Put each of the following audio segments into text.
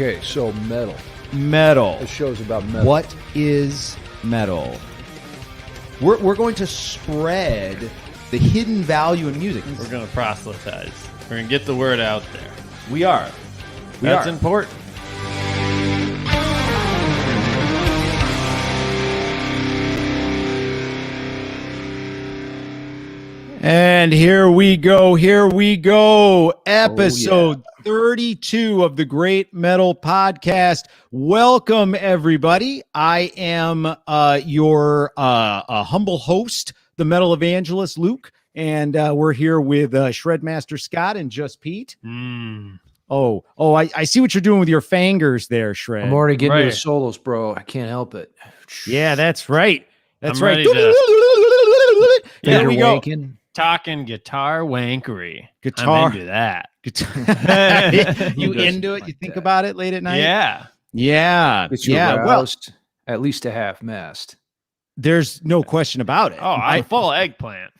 Okay, so metal. Metal. The show's about metal. What is metal? We're going to spread the hidden value in music. We're going to proselytize. We're going to get the word out there. We are. That's important. And here we go. Episode 32 of the Great Metal Podcast. Welcome, everybody. I am your humble host, the Metal Evangelist, Luke, and we're here with Shredmaster Scott and Just Pete. I see what you're doing with your fingers there, Shred. I'm already getting to the solos, bro. I can't help it. Yeah, that's right. That's I'm right. ready to- There we go. Talking guitar wankery. Guitar. I'm into that. You into it? You think about it late at night? Yeah. Gets you aroused, at least a half-mast. There's no question about it. Oh, I'm full eggplant.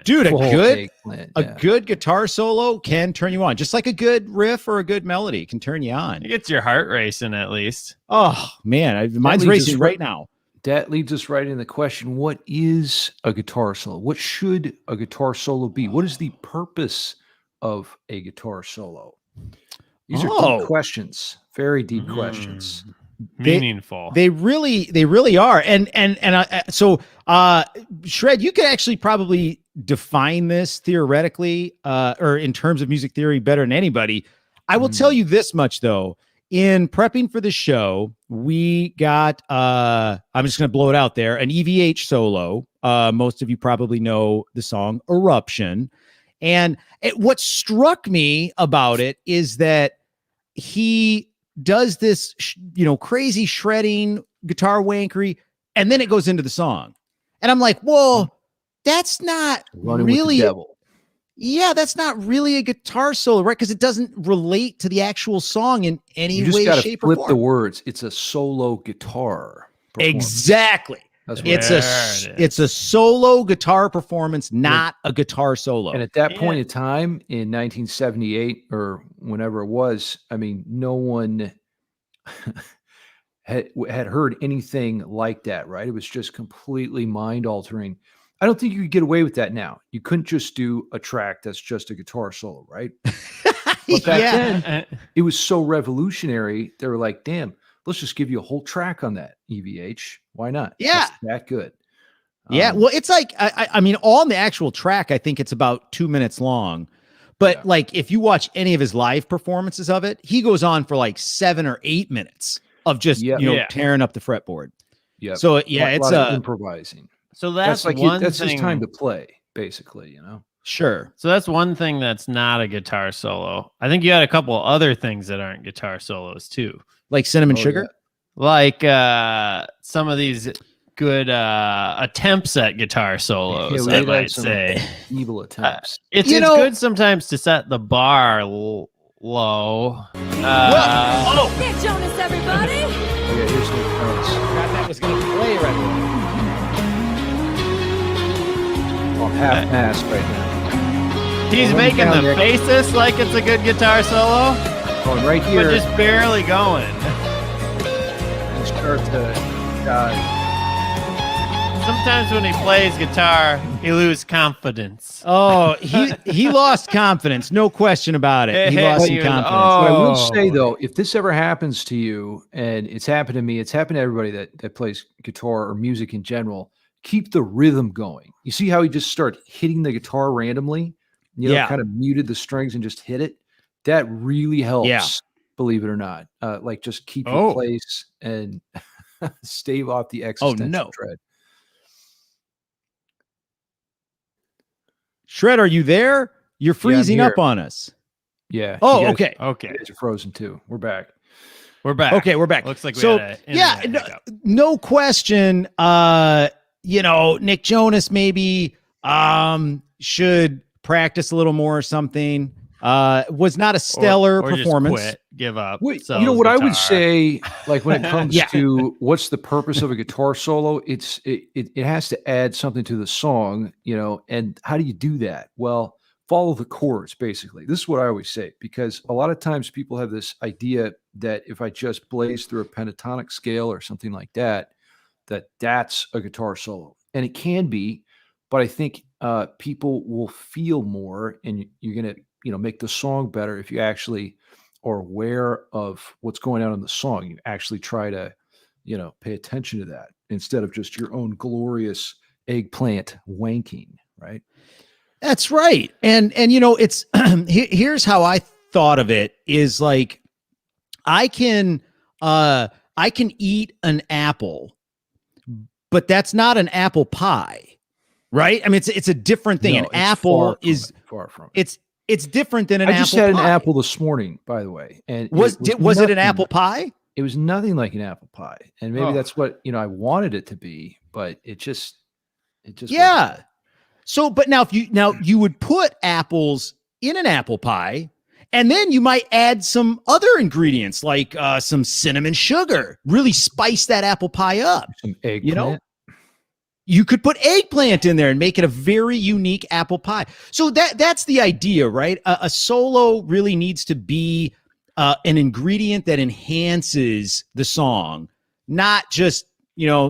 Dude, a Yeah. good guitar solo can turn you on, just like a good riff or a good melody can turn you on. It gets your heart racing at least. Oh man, mine's racing right now. That leads us right into the question: what is a guitar solo? What should a guitar solo be? What is the purpose of a guitar solo? These are deep questions, very deep questions. Meaningful. They really are. So Shred, you could actually probably define this theoretically, or in terms of music theory better than anybody. I will tell you this much though. In prepping for the show, we got, I'm just going to blow it out there, an EVH solo. Most of you probably know the song Eruption. And what struck me about it is that he does this, crazy shredding, guitar wankery, and then it goes into the song. And I'm like, whoa, that's not really... Yeah, that's not really a guitar solo, right? Because it doesn't relate to the actual song in any way, shape, or form. Flip the words. It's a solo guitar performance. Exactly. It's a solo guitar performance, not a guitar solo. And at that point in time, in 1978 or whenever it was, I mean, no one had heard anything like that, right? It was just completely mind-altering. I don't think you could get away with that now. You couldn't just do a track that's just a guitar solo, right? But back then, it was so revolutionary. They were like, damn, let's just give you a whole track on that, EVH. Why not? Yeah. It's that good. Well, it's like, I mean, on the actual track, I think it's about 2 minutes long. But like, if you watch any of his live performances of it, he goes on for like 7 or 8 minutes of just, tearing up the fretboard. Yeah. So it's improvising. So that's like one that's thing. his time to play, basically, Sure. So that's one thing that's not a guitar solo. I think you had a couple other things that aren't guitar solos too. Like Cinnamon Sugar? Yeah. Like some of these good attempts at guitar solos, I might say. Evil attempts. It's good sometimes to set the bar low. Nick Jonas, everybody! Yeah, here's Nick Jonas. That was going to play right away. I'm half-mast right now. He's making the faces like it's a good guitar solo. Going right here. But just barely going. And start to Sometimes when he plays guitar, he loses confidence. Oh, he lost confidence. No question about it. He lost some confidence. But I will say, though, if this ever happens to you, and it's happened to me, it's happened to everybody that plays guitar or music in general, keep the rhythm going. You see how he just started hitting the guitar randomly? Kind of muted the strings and just hit it? That really helps, believe it or not. Like just keep your place and stave off the existential dread. Shred, are you there? You're freezing up on us. Yeah. Oh, okay. Okay. You guys are frozen too. We're back. Okay, we're back. Looks like we had no question. Nick Jonas maybe should practice a little more or something. Was not a stellar performance. Just quit, give up. What I would say, like when it comes to what's the purpose of a guitar solo, it has to add something to the song, and how do you do that? Well, follow the chords, basically. This is what I always say, because a lot of times people have this idea that if I just blaze through a pentatonic scale or something like that, that's a guitar solo. And it can be, but I think people will feel more, and you're going to, make the song better if you actually are aware of what's going on in the song. You actually try to, pay attention to that instead of just your own glorious eggplant wanking, right? That's right. And it's here's how I thought of it is like I can eat an apple, but that's not an apple pie, right? I mean, it's a different thing. No, an it's apple is far from it. It's different than an apple. I just had pie. an apple this morning, by the way, and was it an apple pie? It was nothing like an apple pie, and maybe that's what I wanted it to be, but it just yeah. wasn't. So, but now you would put apples in an apple pie, and then you might add some other ingredients like some cinnamon sugar, really spice that apple pie up. Some eggplant. You could put eggplant in there and make it a very unique apple pie. So that's the idea, right? A solo really needs to be an ingredient that enhances the song, not just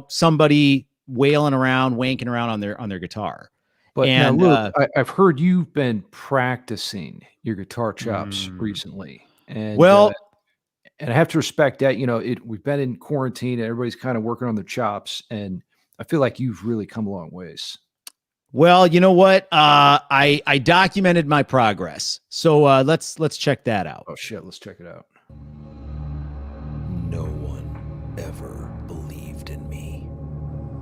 somebody wailing around, wanking around on their guitar. But now, Luke, I've heard you've been practicing your guitar chops recently, and and I have to respect that. We've been in quarantine, and everybody's kind of working on their chops, and I feel like you've really come a long ways. Well, you know what? I documented my progress, so let's check that out. Oh shit, let's check it out. No one ever believed in me.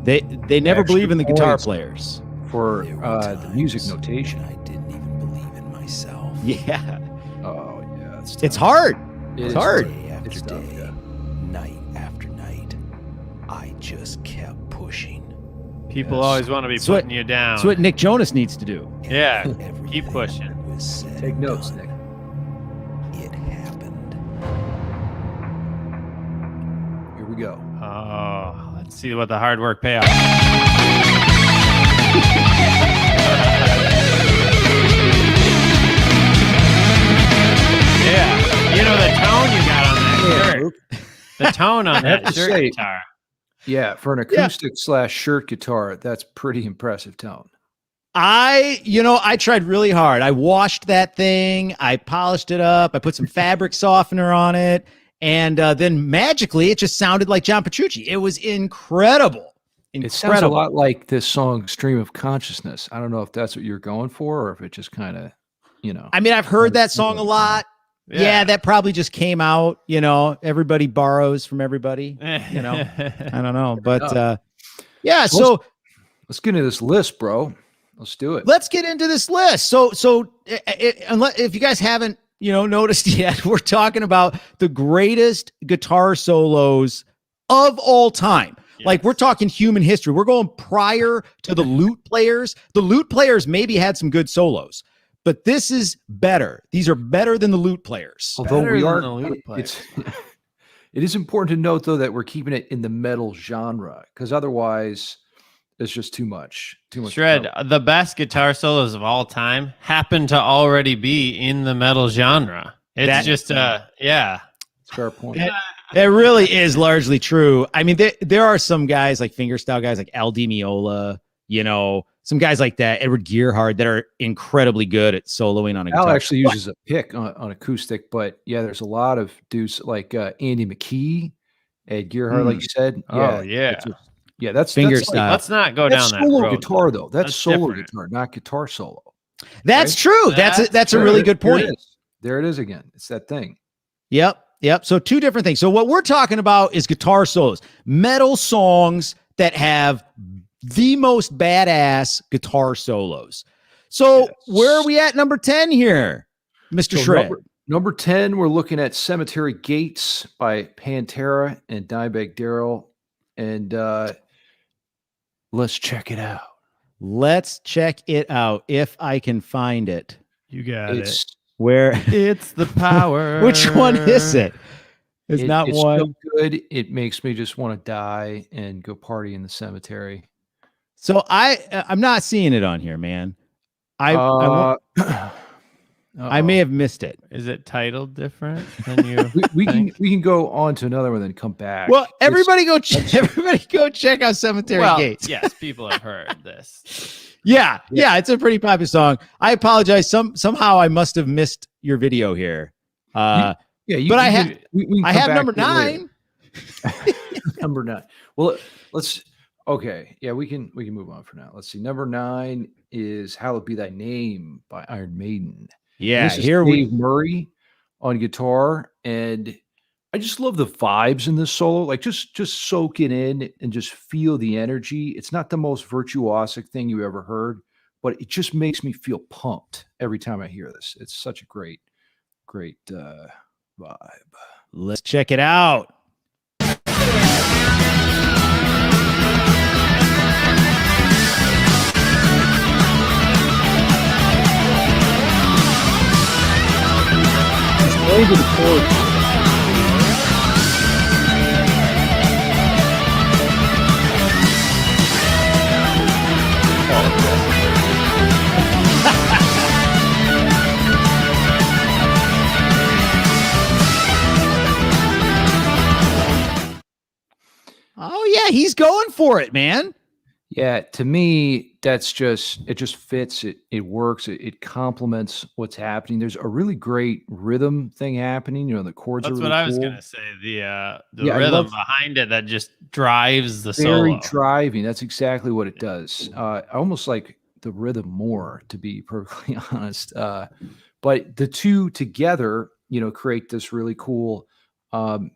They never believe in the guitar players. For the music notation, I didn't even believe in myself. Yeah. Oh yeah, it's hard. It's hard. Day after day, night after night, I just kept pushing. People always want to be putting you down. That's what Nick Jonas needs to do. Yeah, keep pushing. Take notes, Nick. It happened. Here we go. Oh, let's see what the hard work payoff. Yeah, the tone you got on that shirt. The tone on that shirt guitar. Yeah, for an acoustic / shirt guitar, that's pretty impressive tone. I tried really hard. I washed that thing. I polished it up. I put some fabric softener on it. And then magically, it just sounded like John Petrucci. It was incredible. It sounds a lot like this song, Stream of Consciousness. I don't know if that's what you're going for or if it just kind of, I mean, I've heard that song a lot. Yeah, that probably just came out. Everybody borrows from everybody. I don't know. But yeah, so let's get into this list, bro. Let's do it. Let's get into this list. So if you guys haven't, noticed yet, we're talking about the greatest guitar solos of all time. Yes. Like we're talking human history. We're going prior to the lute players. The lute players maybe had some good solos, but this is better. These are better than the lute players. Although it is important to note though that we're keeping it in the metal genre because otherwise it's just too much. Shred, the best guitar solos of all time happen to already be in the metal genre. It's yeah. Fair point. It really is largely true. I mean, there are some guys like fingerstyle guys like Al Di Meola, some guys like that, Edward Gearhart, that are incredibly good at soloing on a guitar. Al actually uses a pick on acoustic, but yeah, there's a lot of dudes like Andy McKee, Ed Gearhart, like you said. Yeah, that's fingerstyle. Let's not go down that solo road. Guitar though. That's solo different. Guitar, not guitar solo. That's true. That's a really good point. There it is again. It's that thing. Yep. So two different things. So what we're talking about is guitar solos, metal songs that have the most badass guitar solos. So where are we at number 10 here, Mr. Shred? Number 10, we're looking at Cemetery Gates by Pantera and Dimebag Darrell. And let's check it out. Let's check it out if I can find it. You got it. Where it's the power. Which one is it? It's not one. So good. It makes me just want to die and go party in the cemetery. So I'm not seeing it on here, man. I may uh-oh. have missed it. Is it titled different than you? we think? can go on to another one, then come back. Well, It's- everybody go check out Cemetery Well, Gates. yes, people have heard this. Yeah, it's a pretty popular song. I apologize. Somehow I must have missed your video here. but I have number 9. Number 9. Well, let's. Okay, yeah, we can move on for now. Let's see. Number 9 is "Hallowed Be Thy Name" by Iron Maiden. Yeah, This is here Dave Murray on guitar, and I just love the vibes in this solo. Like just soak it in and just feel the energy. It's not the most virtuosic thing you ever heard, but it just makes me feel pumped every time I hear this. It's such a great vibe. Let's check it out. Over the chorus. Oh yeah, he's going for it, man. Yeah, to me, it just fits. It works. It complements what's happening. There's a really great rhythm thing happening. You know, the chords That's are what really I was cool. gonna say. The Yeah, I rhythm love- behind it that just drives the Very solo. driving. That's exactly what it does. I almost like the rhythm more, to be perfectly honest. But the two together, you know, create this really cool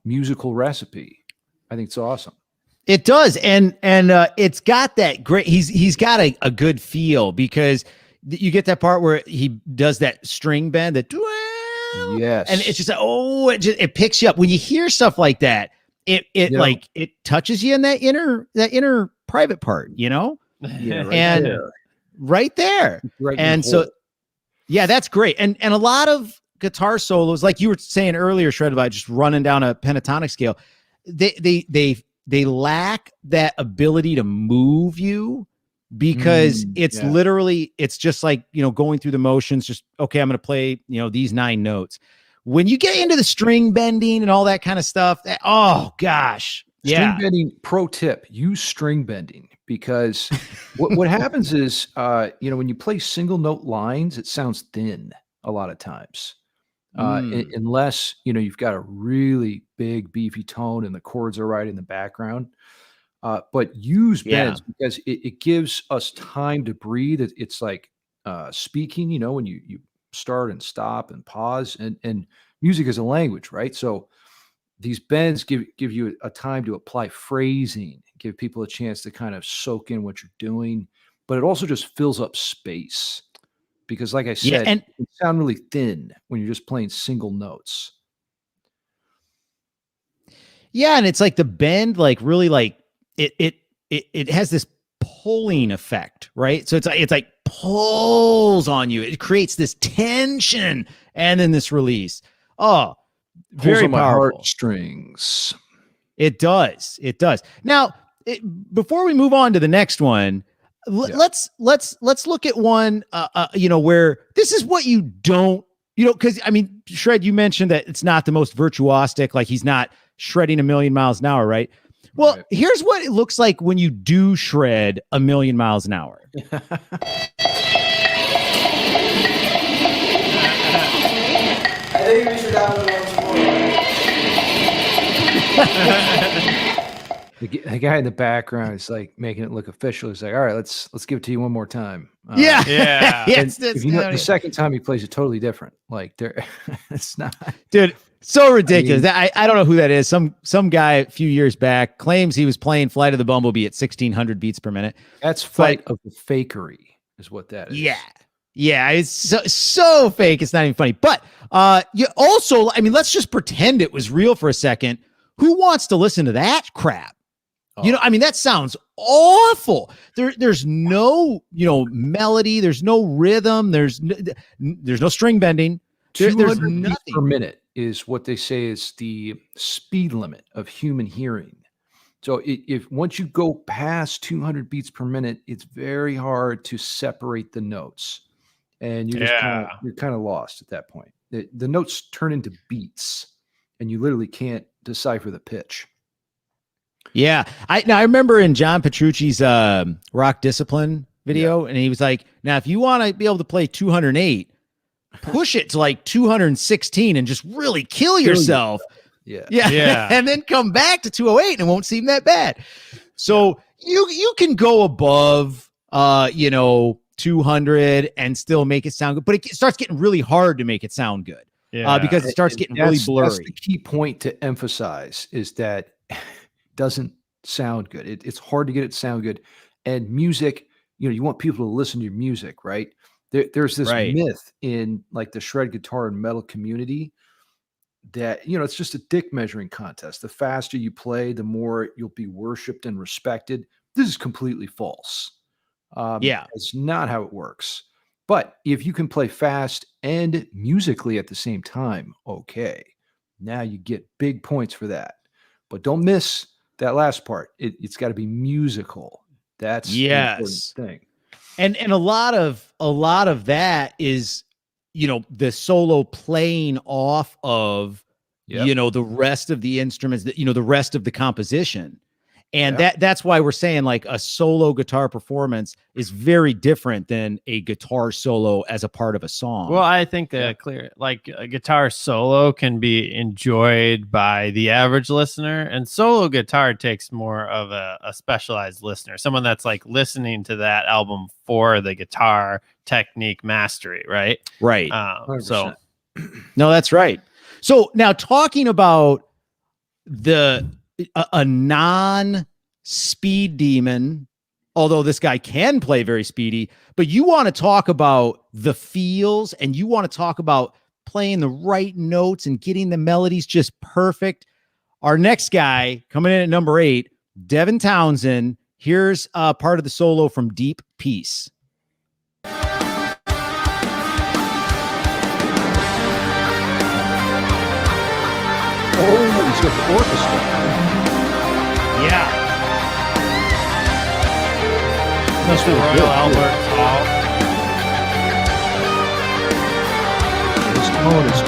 musical recipe. I think it's awesome. It does, and it's got that great. He's got a good feel because you get that part where he does that string bend, that Yes, and it's just it picks you up when you hear stuff like that. It like it touches you in that inner private part, you know. yeah, right and there. right there. Right in the And so, hole. yeah, that's great. And a lot of guitar solos, like you were saying earlier, Shred, about just running down a pentatonic scale, they lack that ability to move you because it's literally, it's just like, you know, going through the motions, just, okay, I'm going to play, you know, these 9 notes. When you get into the string bending and all that kind of stuff, oh gosh. String bending, pro tip, use string bending, because what happens is, you know, when you play single note lines, it sounds thin a lot of times. Unless, you know, you've got a really big beefy tone and the chords are right in the background. But use bends because it gives us time to breathe. It's like speaking, you know, when you start and stop and pause, and music is a language, right? So these bends give you a time to apply phrasing, give people a chance to kind of soak in what you're doing, but it also just fills up space. Because like I said, and it sound really thin when you're just playing single notes. yeah, and it's like the bend, like really, like it has this pulling effect, right? So it's like pulls on you. It creates this tension, and then this release. Oh, very Pulls on powerful. my heartstrings. It does. It does. Now, before we move on to the next one, let's look at one, you know, where this is what you don't, you know, because I mean, Shred, you mentioned that it's not the most virtuosic, like he's not shredding 1,000,000 miles an hour, right? Well, Right. here's what it looks like when you do shred 1,000,000 miles an hour. I think we should have it The guy in the background is like making it look official. He's like, all right, let's give it to you one more time. Yeah. Yeah. Yes, And if you know, the second time he plays it totally different. Like there, it's not. dude, so ridiculous. I don't know who that is. Some guy a few years back claims he was playing Flight of the Bumblebee at 1,600 beats per minute. That's Flight of the Fakery, is what that is. Yeah, it's so fake. It's not even funny. But you also, I mean, let's just pretend it was real for a second. Who wants to listen to that crap? You know, I mean, that sounds awful. There's no, you know, melody. There's no rhythm. There's no string bending. There's 200 beats nothing. per minute is what they say is the speed limit of human hearing. So if once you go past 200 beats per minute, it's very hard to separate the notes. and you're kind of lost at that point. The notes turn into beats, and you literally can't decipher the pitch. Yeah. I remember in John Petrucci's Rock Discipline video, and he was like, now if you want to be able to play 208, push it to like 216 and just really kill yourself. Yeah. And then come back to 208 and it won't seem that bad. So you can go above 200 and still make it sound good, but it starts getting really hard to make it sound good. Because it starts getting really blurry. That's the key point to emphasize, is that it doesn't sound good. It's hard to get it to sound good. And music, you want people to listen to your music, right? There's this myth in like the shred guitar and metal community that, it's just a dick measuring contest. The faster you play, the more you'll be worshiped and respected. This is completely false. It's not how it works. But if you can play fast and musically at the same time, okay, now you get big points for that. But don't miss that last part. It's got to be musical. That's the important thing. And a lot of that is, the solo playing off of, the rest of the instruments, that the rest of the composition. And that's why we're saying like a solo guitar performance is very different than a guitar solo as a part of a song. Well, I think a guitar solo can be enjoyed by the average listener, and solo guitar takes more of a specialized listener, someone that's like listening to that album for the guitar technique mastery, right? Right. So no, that's right. So now talking about a non-speed demon, although this guy can play very speedy, but you want to talk about the feels, and you want to talk about playing the right notes and getting the melodies just perfect. Our next guy coming in at number 8, Devin Townsend. Here's part of the solo from Deep Peace. Oh, he's got the orchestra. Yeah. Mr. Royal Albert Hall. His tone is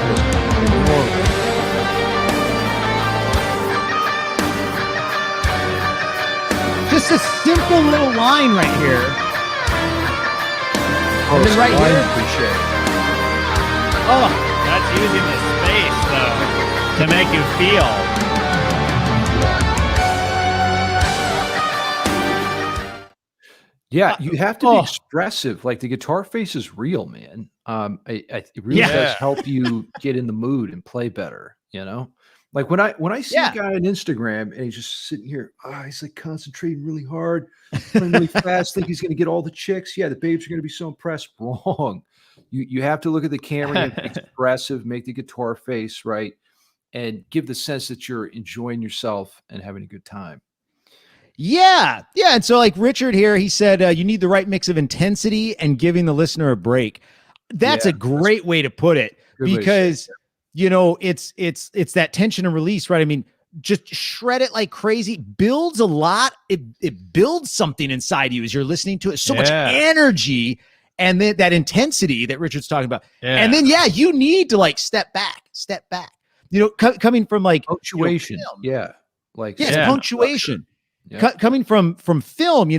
just a simple little line right here. And then right here. Oh, that's using the space though to make you feel. Yeah, you have to be expressive. Like the guitar face is real, man. It really does help you get in the mood and play better. Like when I see a guy on Instagram and he's just sitting here, he's like concentrating really hard, playing really fast, think he's going to get all the chicks. Yeah, the babes are going to be so impressed. Wrong. You have to look at the camera, and be expressive, make the guitar face right, and give the sense that you're enjoying yourself and having a good time. Yeah. And so like Richard here, he said, you need the right mix of intensity and giving the listener a break. That's a great way to put it, because, it's that tension and release, right? I mean, just shred it like crazy, builds a lot. It builds something inside you as you're listening to it. So much energy, and then that intensity that Richard's talking about. And then, you need to like step back, coming from like punctuation. It's punctuation. Coming from film,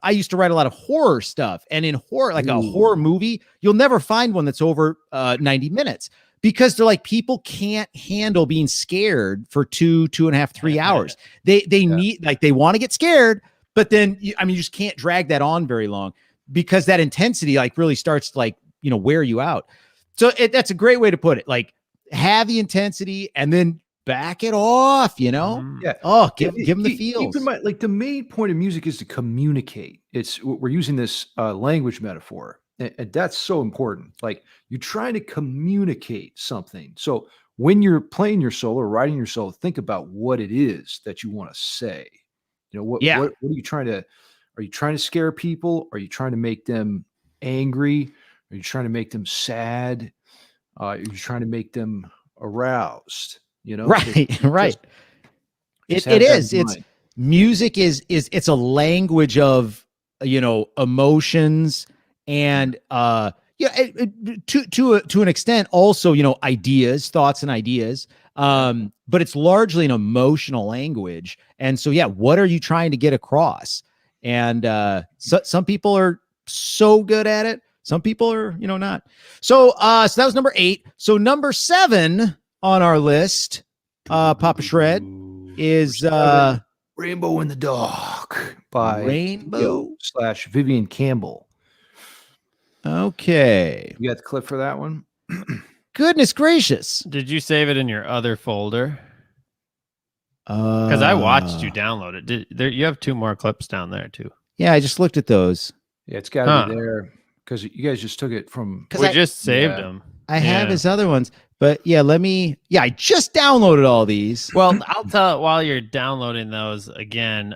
I used to write a lot of horror stuff, and in horror, like a horror movie, you'll never find one that's over 90 minutes, because they're like, people can't handle being scared for 2.5, 3 hours. They need, like, they want to get scared, but then you just can't drag that on very long, because that intensity like really starts to like, wear you out. So that's a great way to put it. Like, have the intensity and then back it off, give them the feels. Keep in mind, like, the main point of music is to communicate. We're using this language metaphor, and that's so important. Like, you're trying to communicate something. So when you're playing your solo or writing your solo, think about what it is that you want to say. What are you trying to? Are you trying to scare people? Are you trying to make them angry? Are you trying to make them sad? Are you trying to make them aroused? Right. It is. It's music it's a language of, emotions, and to an extent, also, ideas, thoughts, and ideas. But it's largely an emotional language. And so, yeah, what are you trying to get across? And some people are so good at it. Some people are, not. So that was number 8. So number 7 on our list, Papa Shred, is Rainbow in the Dark by Rainbow / Vivian Campbell. Okay. You got the clip for that one? Goodness gracious. Did you save it in your other folder? Because I watched you download it. You have 2 more clips down there too? Yeah, I just looked at those. Yeah, it's got to be there because you guys just took it from. We just saved them. I have his other ones, but I just downloaded all these. Well, I'll tell it while you're downloading those again.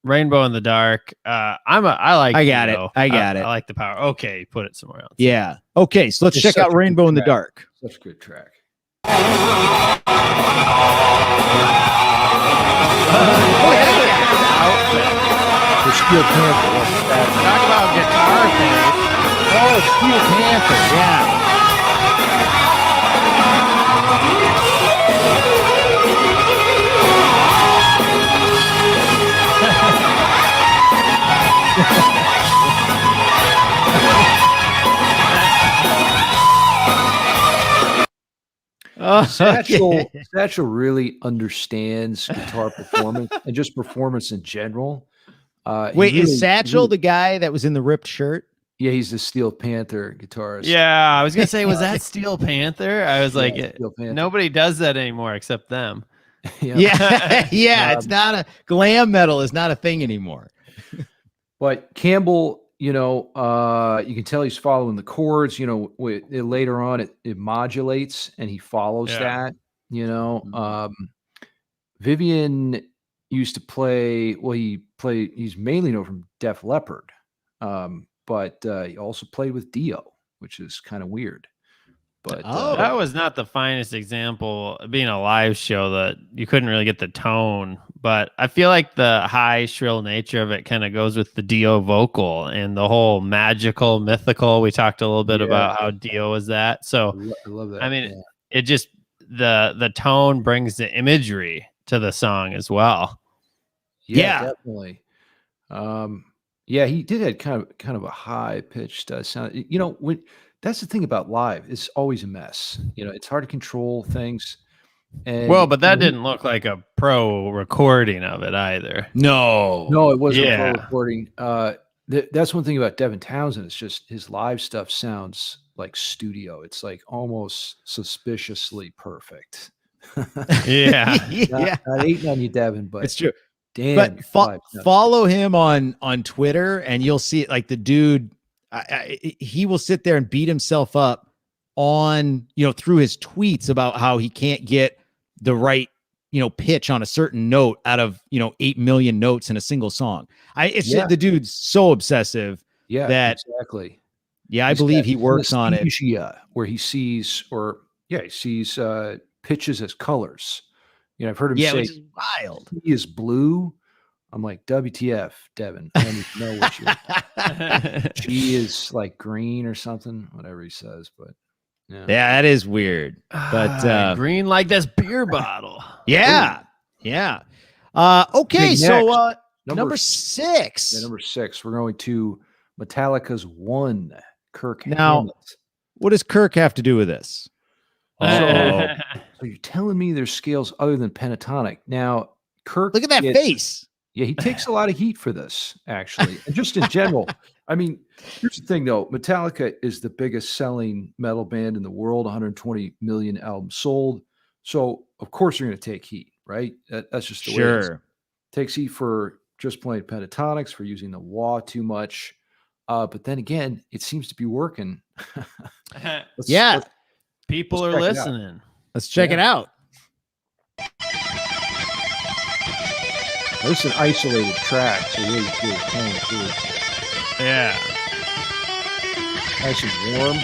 Rainbow in the Dark. I like. I got it. I like the power. Okay, put it somewhere else. Yeah. Okay, so let's check out Rainbow in the Dark. Such a good track. The Steel Panther. Talk about guitar things. Oh, Steel Panther. Yeah. Satchel really understands guitar performance and just performance in general. Wait, is Satchel the guy that was in the ripped shirt? Yeah, he's the Steel Panther guitarist. Yeah, I was gonna say, was that Steel Panther? I was like, Steel Panther. Nobody does that anymore except them. Yeah, it's not a glam metal is not a thing anymore. But Campbell, you can tell he's following the chords. Later on it modulates and he follows that. Vivian used to play. Well, he's mainly known from Def Leppard, but he also played with Dio, which is kind of weird. But that was not the finest example, being a live show, that you couldn't really get the tone. But I feel like the high shrill nature of it kind of goes with the Dio vocal and the whole magical, mythical. We talked a little bit about how Dio was that. So I love that. I mean, it just the tone brings the imagery to the song as well. Yeah, definitely. He did have kind of a high pitched sound. When that's the thing about live, it's always a mess. It's hard to control things. And but that didn't look like a pro recording of it either. No, it wasn't a pro recording. That's one thing about Devin Townsend. It's just his live stuff sounds like studio. It's like almost suspiciously perfect. Yeah. Not hating on you, Devin, but it's true. Damn, but follow him on Twitter and you'll see it. Like the dude, he will sit there and beat himself up on, through his tweets about how he can't get the right, pitch on a certain note out of, 8 million notes in a single song. Just, the dude's so obsessive. Yeah, that exactly. Yeah, I believe he works on it. Where he sees pitches as colors. I've heard him say, which is wild. He is blue. I'm like, WTF, Devin. I don't even know what she is like green or something, whatever he says. But yeah, that is weird. But green like this beer bottle. Yeah. Ooh. Yeah. Okay, so number 6. Yeah, number 6. We're going to Metallica's One, Kirk Now, Hammett. What does Kirk have to do with this? So you're telling me there's scales other than pentatonic. Now, Kirk, look at that face. Yeah, he takes a lot of heat for this, actually. And just in general, I mean, here's the thing, though. Metallica is the biggest selling metal band in the world, 120 million albums sold. So, of course, you're going to take heat, right? That's just the way it is. Takes heat for just playing pentatonics, for using the wah too much. But then again, it seems to be working. People are listening. Let's check it out. This is an isolated track, so really playing through. Yeah. Nice and warm.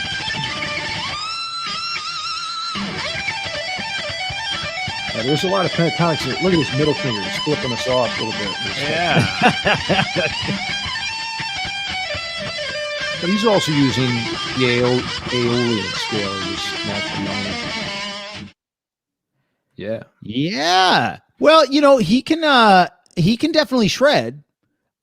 Yeah, there's a lot of pentatonics. Look at his middle finger. He's flipping us off a little bit. Yeah. But he's also using the Aeolian scale, this natural harmony. Yeah. Yeah. Well, he can definitely shred.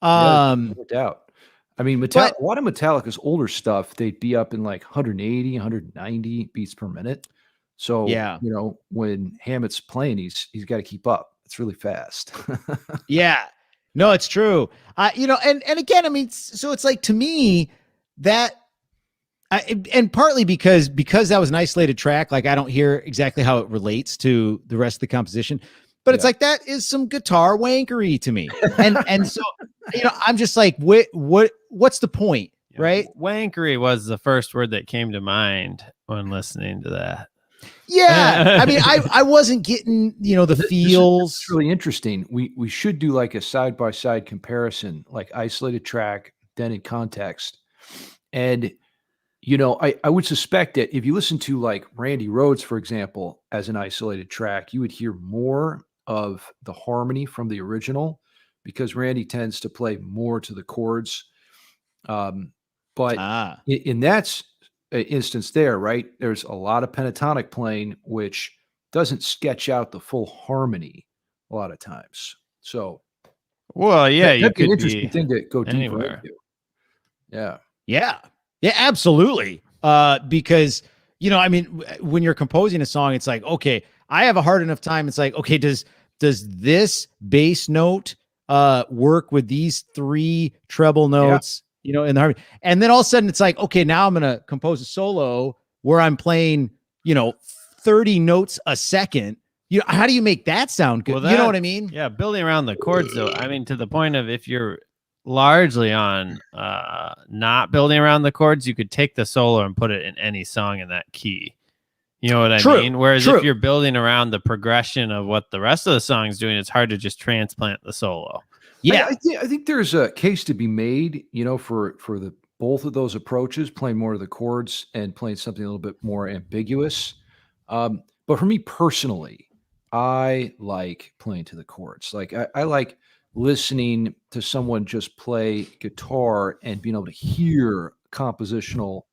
Yeah, no doubt. I mean, but- a lot of Metallica's older stuff, they'd be up in like 180, 190 beats per minute. So, Yeah. when Hammett's playing, he's got to keep up. It's really fast. Yeah. No, it's true. And again, I mean, so it's like, to me, that and partly because that was an isolated track, like I don't hear exactly how it relates to the rest of the composition, but it's like, that is some guitar wankery to me. And so, I'm just like, what's the point? Right? Wankery was the first word that came to mind when listening to that. Yeah. I mean, I wasn't getting, the feels. It's really interesting. We should do like a side-by-side comparison, like isolated track, then in context. And, I would suspect that if you listen to like Randy Rhoads, for example, as an isolated track, you would hear more of the harmony from the original because Randy tends to play more to the chords. But in that instance there, right, there's a lot of pentatonic playing, which doesn't sketch out the full harmony a lot of times. So, well, yeah, you that'd be could an interesting be thing to go deeper anywhere. into. Yeah. Yeah, absolutely. Because, I mean, when you're composing a song, it's like, okay, I have a hard enough time. It's like, okay, does this bass note work with these 3 treble notes, in the harmony? And then all of a sudden it's like, okay, now I'm going to compose a solo where I'm playing, 30 notes a second. How do you make that sound good? Well, You know what I mean? Yeah, building around the chords, though. I mean, to the point of if you're largely on not building around the chords, you could take the solo and put it in any song in that key. You know what I mean? Whereas if you're building around the progression of what the rest of the song is doing, it's hard to just transplant the solo. Yeah. I think there's a case to be made, for the both of those approaches, playing more of the chords and playing something a little bit more ambiguous. But for me personally, I like playing to the chords. Like I like listening to someone just play guitar and being able to hear compositional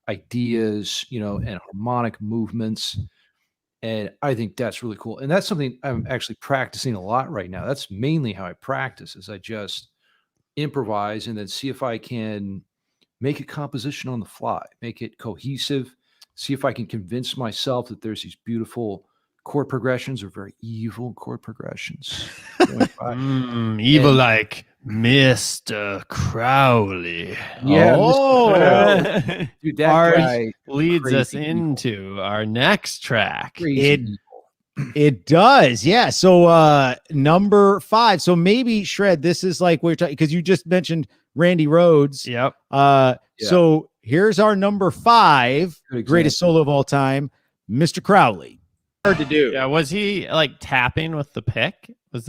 ideas, and harmonic movements. And I think that's really cool. And that's something I'm actually practicing a lot right now. That's mainly how I practice is I just improvise and then see if I can make a composition on the fly, make it cohesive, see if I can convince myself that there's these beautiful chord progressions or very evil chord progressions. Evil like Mr. Crowley. Yeah. Oh, Dude, that guy leads us crazy into our next track. crazy evil. it does. Yeah. So number 5. So maybe Shred, this is like we're talking because you just mentioned Randy Rhoads. Yep. So here's our number 5 Good greatest example. solo of all time, Mr. Crowley. Hard to do. Yeah. Was he like tapping with the pick? It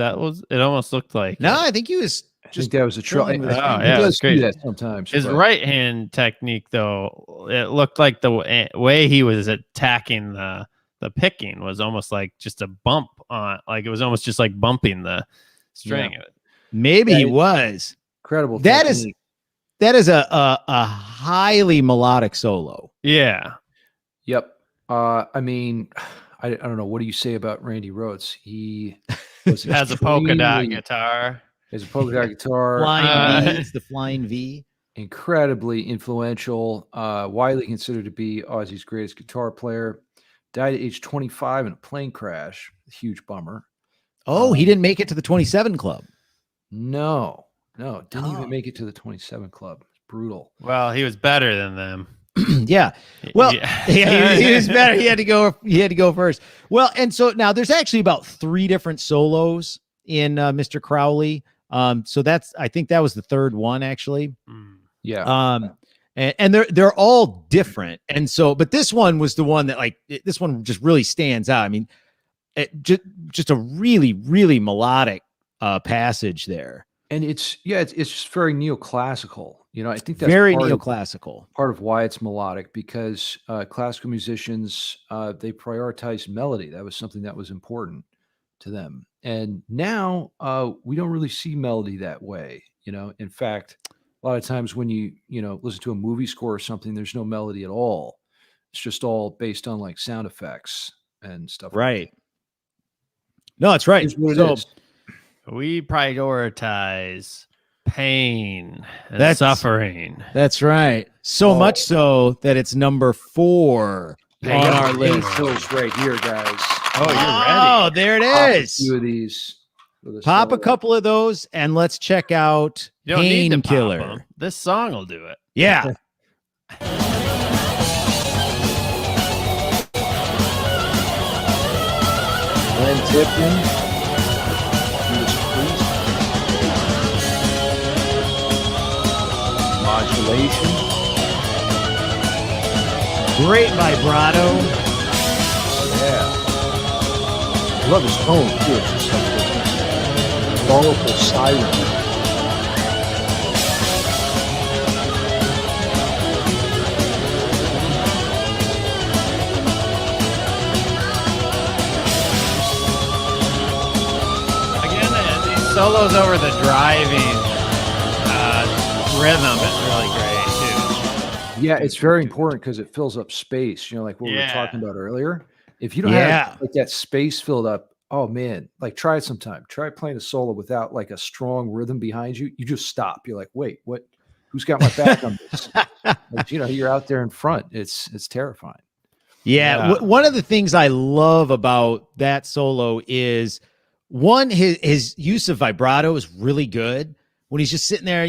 almost looked like No, I think he was I just think that was a try. filling with his Oh, hand. He yeah, does it's great. do that sometimes. his but- right hand technique, though. It looked like the way he was attacking the picking was almost like just a bump on, like it was almost just like bumping the string. Yeah. Maybe Yeah, he it- was. Incredible. That is technique. a highly melodic solo. Yeah. Yep. I mean, I don't know. What do you say about Randy Rhoads? He was Has a polka dot extremely- guitar. Has a polka dot guitar. Flying V. It's the flying V. Incredibly influential. Widely considered to be Ozzy's greatest guitar player. Died at age 25 in a plane crash. Huge bummer. Oh, he didn't make it to the 27 club. No, didn't Oh. even make it to the 27 club. It's brutal. Well, he was better than them. Yeah. Well, Yeah. he was better. He had to go first. Well, and so now there's actually about 3 different solos in Mr. Crowley. So I think that was the 3rd one actually. Yeah. And they're all different. And so, but this one was the one that this one just really stands out. I mean, just a really, really melodic passage there. And it's just very neoclassical. I think that's Very part neoclassical. part of why it's melodic because classical musicians they prioritized melody. That was something that was important to them. And now we don't really see melody that way. In fact, a a lot of times when you listen to a movie score or something, there's no melody at all. It's just all based on like sound effects and stuff. Right. No, that's right. Here's what it So is. We prioritize pain and That's- suffering. that's right. So much so that it's number 4 Yeah, on you got our the pain list. kills right here, guys. Oh, you're Oh, there Pop it a is. few of these. for the Pop a solo. couple of those and let's check out You don't need to pop Painkiller. 'em. This song will do it. Yeah. Glenn Tipton. Judas Priest. Modulation. Great vibrato. Yeah. I love his tone too. It's just like this volatile siren. Again, these solos over the driving rhythm is really great too. Yeah, it's very important because it fills up space. Like what we were Yeah. talking about earlier. If you don't Yeah. have like that space filled up, oh man, like try it sometime. Try playing a solo without like a strong rhythm behind you. You just stop. You're like, wait, what? Who's got my back on this? Like, you're out there in front. It's terrifying. Yeah. Yeah. One of the things I love about that solo is one, his use of vibrato is really good when he's just sitting there,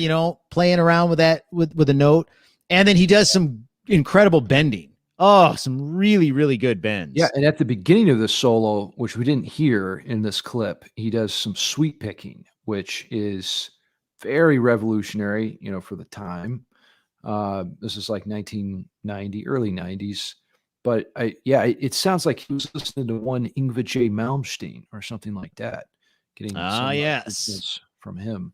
playing around with that, with a note. And then he does some incredible bending. Oh, some really, really good bends. Yeah, and at the beginning of this solo, which we didn't hear in this clip, he does some sweep picking, which is very revolutionary, for the time. This is like 1990, early 90s. But it sounds like he was listening to one Ingve J. Malmsteen or something like that, getting some yes. influence from him.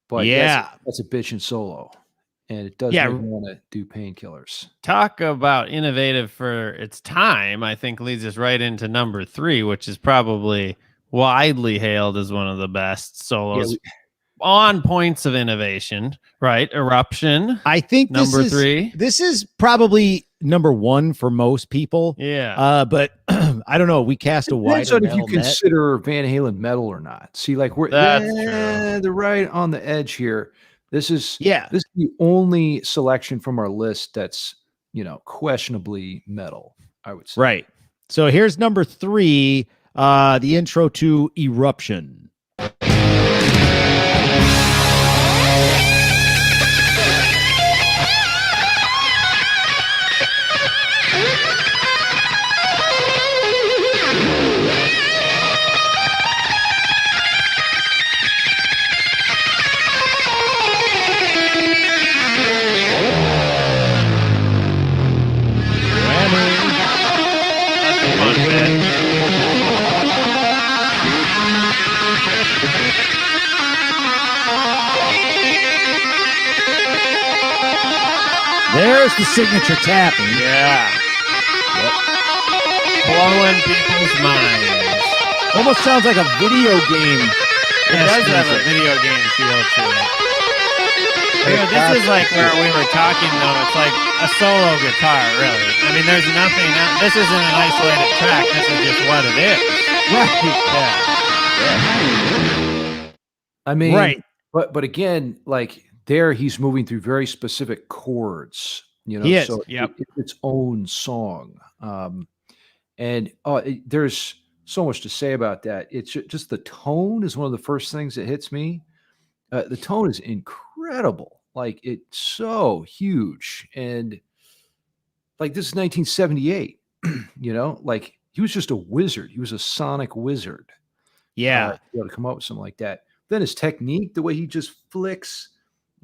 But Yeah. that's a bitchin' solo, and it does Yeah. make me want to do Painkillers. Talk about innovative for its time, I think leads us right into number 3, which is probably widely hailed as one of the best solos on points of innovation, right? Eruption. I think Number 3. This is probably number 1 for most people. Yeah. But I don't know. We cast a Depends wider on if you metal net. consider Van Halen metal or not. See, like That's they're right on the edge here. This is Yeah. this is the only selection from our list that's questionably metal, I would say. Right. So here's number 3, the intro to Eruption. There's the signature tapping. Yeah. Blowing people's minds. Almost sounds like a video game. It does have a video game feel to it. This is like where we were talking, though. It's like a solo guitar, really. I mean, there's nothing. This isn't an isolated track. This is just what it is. Right. I mean, Right. But again, like there, he's moving through very specific chords. He is. So Yep. it's its own song. There's so much to say about that. It's just the tone is one of the first things that hits me. The tone is incredible. Like it's so huge. And like this is 1978, like he was just a wizard. He was a sonic wizard. Yeah. To come up with something like that. Then his technique, the way he just flicks,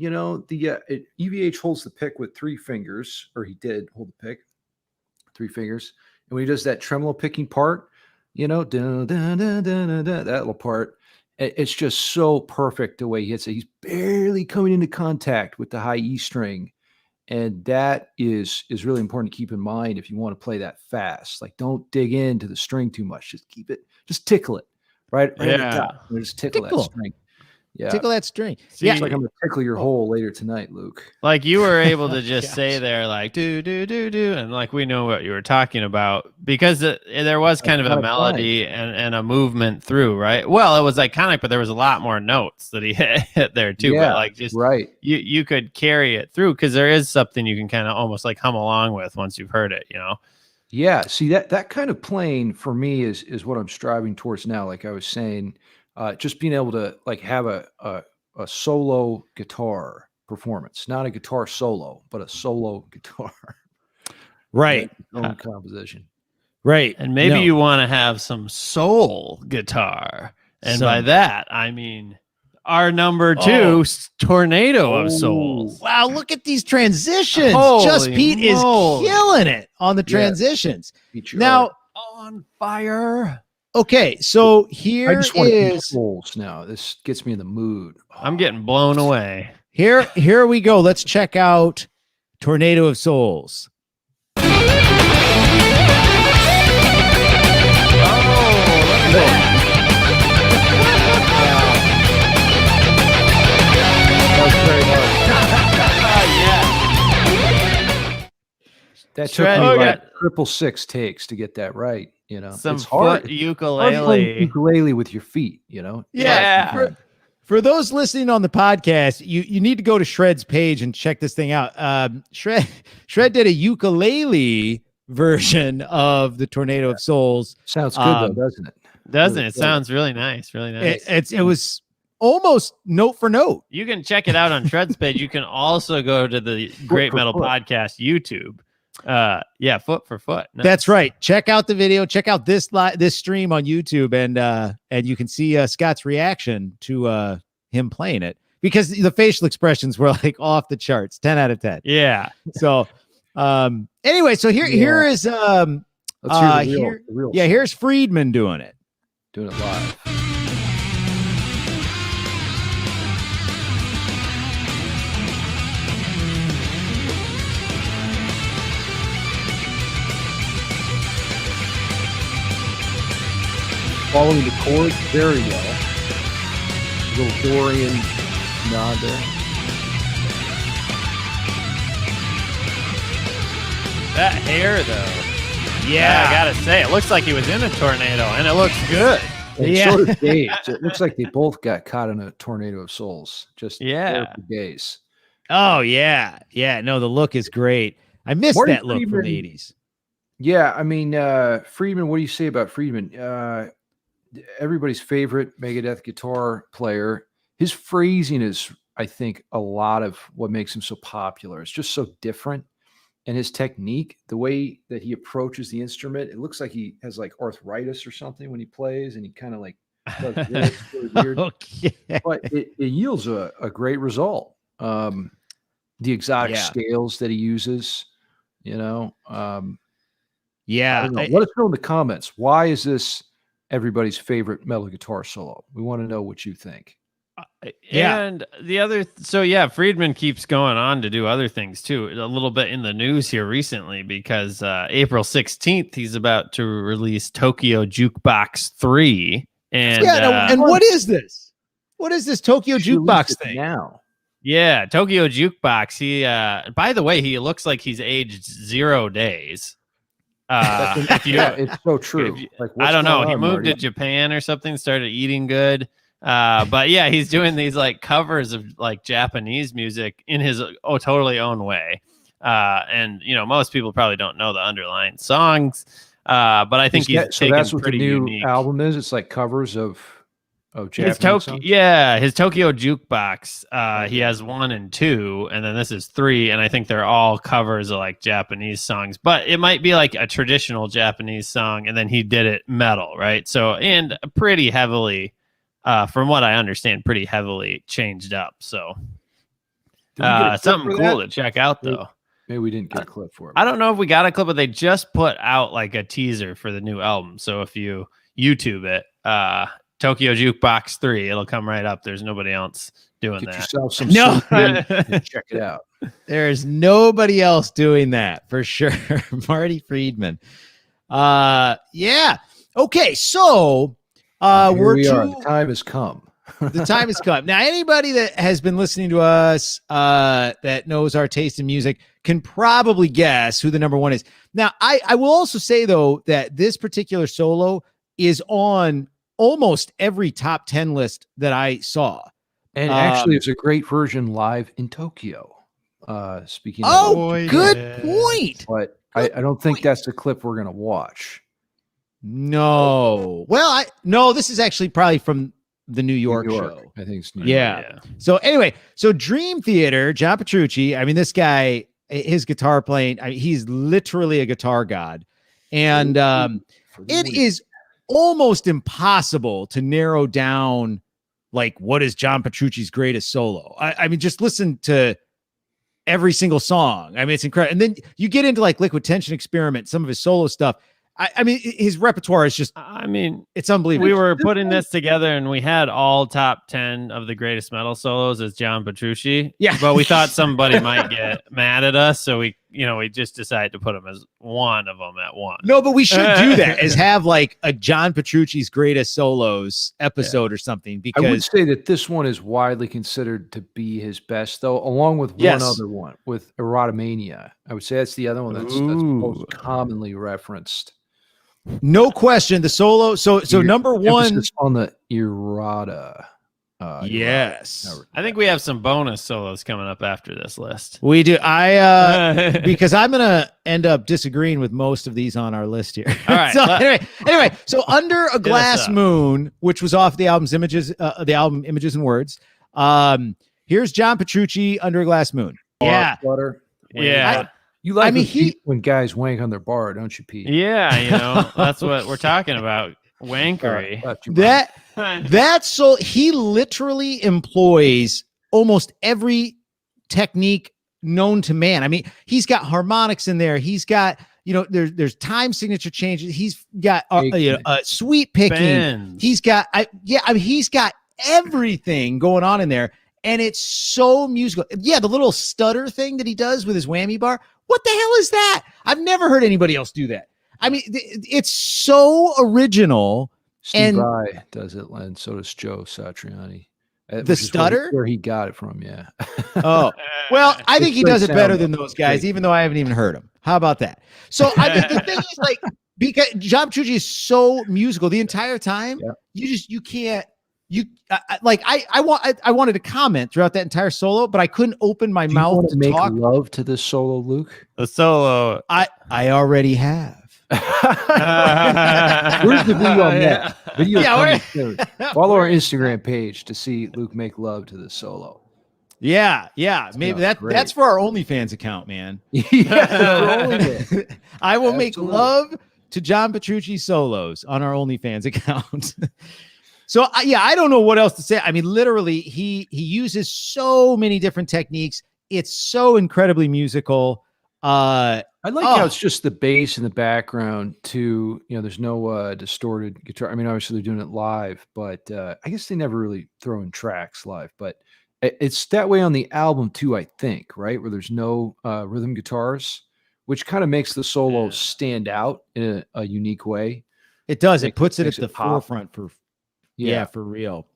EVH holds the pick with 3 fingers, or he did hold the pick, 3 fingers. And when he does that tremolo picking part, dun, dun, dun, dun, dun, that little part, it's just so perfect the way he hits it. He's barely coming into contact with the high E string. And that is really important to keep in mind if you want to play that fast. Like don't dig into the string too much. Just keep it, just tickle it right at the top. And just tickle that string. Yeah. Tickle that string. See, Yeah. It's like I'm gonna tickle your hole later tonight, Luke. Like you were able to just Gosh. say there, like do do do do, and like we know what you were talking about because there was kind of a Iconic melody and a movement through, right? Well, it was iconic, but there was a lot more notes that he hit there too. Yeah, but like just right. you could carry it through because there is something you can kind of almost like hum along with once you've heard it, you know. Yeah. See that kind of playing for me is what I'm striving towards now. Like I was saying, just being able to like have a solo guitar performance, not a guitar solo, but a solo guitar. Right. Own composition. Right. And maybe No. you want to have some soul guitar, and by Some- that I mean our number two, Oh. Tornado of Souls. Wow, look at these transitions. Holy Just Pete moly. is killing it on the Yeah. transitions. Feature Now, art. On fire. okay, so I here just want to eat is souls now. This gets me in the mood. I'm getting blown away. here we go. Let's check out Tornado of Souls. That Shred, took me you like got- 666 takes to get that right. You know, Some it's hard. foot It's hard playing ukulele. ukulele with your feet. You know, Yeah. For those listening on the podcast, you need to go to Shred's page and check this thing out. Shred did a ukulele version of the Tornado of Souls. sounds good Um, though, doesn't it? Doesn't Really it? good. Sounds really nice. Really nice. It was almost note for note. You can check it out on Shred's page. You can also go to the Great for Metal foot. Podcast YouTube. Yeah, foot for foot. Nice. That's right. Check out the video. Check out this this stream on YouTube, and you can see Scott's reaction to him playing it because the facial expressions were like off the charts, 10 out of 10. Yeah. So, anyway, so here is Let's hear the real, here- the real yeah, here's Friedman doing it. doing it live. Following the chords very well. A little Dorian nod there. That hair, though. Yeah. I gotta say, it looks like he was in a tornado, and it looks good. And Yeah. so does Dave's. It looks like they both got caught in a tornado of souls. Just Yeah. there for days. Oh yeah, yeah. No, the look is great. I missed Marty that look from Friedman- the 80s. Yeah, I mean, Friedman, what do you say about Friedman? Everybody's favorite Megadeth guitar player. His phrasing is, I think, a lot of what makes him so popular. It's just so different. And his technique, the way that he approaches the instrument, it looks like he has like arthritis or something when he plays, and he kind of like does this. It's really weird. Okay. But it yields a great result. The exotic Yeah. scales that he uses, you know. I Yeah. don't know. Let us know in the comments. Why is this everybody's favorite metal guitar solo? We want to know what you think. Yeah. And the other, so yeah, Friedman keeps going on to do other things too. A little bit in the news here recently because April 16th, he's about to release Tokyo Jukebox 3. And yeah. No, and what is this? What is this Tokyo She released jukebox it thing? now. yeah, Tokyo Jukebox. He, by the way, he looks like he's aged 0 days. If you, Yeah, it's so true. if you- Like, I what's don't know. going He on, moved Marty? to Japan or something, started eating good. But yeah, he's doing these like covers of like Japanese music in his totally own way. And you know, most people probably don't know the underlying songs. But I think Is that- he's so taken that's what the pretty new unique. album is. It's like covers of His Japanese songs? his Tokyo Jukebox. He has 1 and 2, and then this is 3, and I think they're all covers of like Japanese songs. But it might be like a traditional Japanese song, and then he did it metal, right? So and pretty heavily, from what I understand, pretty heavily changed up. So Did we get a clip something for cool that? to check out though. Maybe we didn't get a clip for it. I don't know if we got a clip, but they just put out like a teaser for the new album. So if you YouTube it, Tokyo Jukebox 3, it'll come right up. There's nobody else doing Get that. yourself some No. soup and check it out. There's nobody else doing that for sure. Marty Friedman. Yeah. Okay. So Here we're we are. to The time has come. The time has come. Now, anybody that has been listening to us that knows our taste in music can probably guess who the number one is. Now, I will also say, though, that this particular solo is on almost every top 10 list that I saw. And actually, it's a great version live in Tokyo. Speaking good point. But I don't think that's the clip we're going to watch. No. Well, no, this is actually probably from the New York show. I think it's New York. Yeah. So anyway, so Dream Theater, John Petrucci, I mean, this guy, his guitar playing, he's literally a guitar god. And it is almost impossible to narrow down, like, what is John Petrucci's greatest solo. I mean, just listen to every single song. I mean, it's incredible. And then you get into like Liquid Tension Experiment, some of his solo stuff. I mean, his repertoire is just, I mean, it's unbelievable. We were putting this together and we had all top 10 of the greatest metal solos as John Petrucci. Yeah. But we thought somebody might get mad at us. So we just decided to put him as one of them at one. No, but we should do that, is have like a John Petrucci's greatest solos episode or something. Because I would say that this one is widely considered to be his best, though, along with one other one, with Erotomania. I would say that's the other one that's most commonly referenced. No question, the solo. So number one on the errata. Yes, I think we have some bonus solos coming up after this list. We do. Because I'm gonna end up disagreeing with most of these on our list here. All right. So anyway, so Under a Glass Moon, which was off the album's Images, Images and Words. Here's John Petrucci, Under a Glass Moon. Yeah, yeah. You like when guys wank on their bar, don't you, Pete? Yeah, that's what we're talking about. Wankery. That's so he literally employs almost every technique known to man. I mean, he's got harmonics in there. He's got, there's time signature changes. He's got sweep picking. Bends. He's got, he's got everything going on in there. And it's so musical. Yeah, the little stutter thing that he does with his whammy bar. What the hell is that? I've never heard anybody else do that. I mean, it's so original. Steve Vai does it, and so does Joe Satriani. The stutter? Where he got it from, yeah. Oh, well, I think he does it better than those guys, even though I haven't even heard him. How about that? So I mean, the thing is, like, because John Petrucci is so musical the entire time, you can't. I wanted to comment throughout that entire solo, but I couldn't open my mouth to make talk. Love to this solo, Luke? The solo. I already have. Where's the video on that? Video coming soon. Follow our Instagram page to see Luke make love to this solo. Yeah. Maybe that's for our OnlyFans account, man. I will make love to John Petrucci solos on our OnlyFans account. So I don't know what else to say. I mean, literally, he uses so many different techniques. It's so incredibly musical. I like how it's just the bass in the background too. There's no distorted guitar. I mean, obviously they're doing it live, but I guess they never really throw in tracks live. But it's that way on the album too, I think, right? Where there's no rhythm guitars, which kind of makes the solo stand out in a unique way. It does. It puts it at the forefront for real.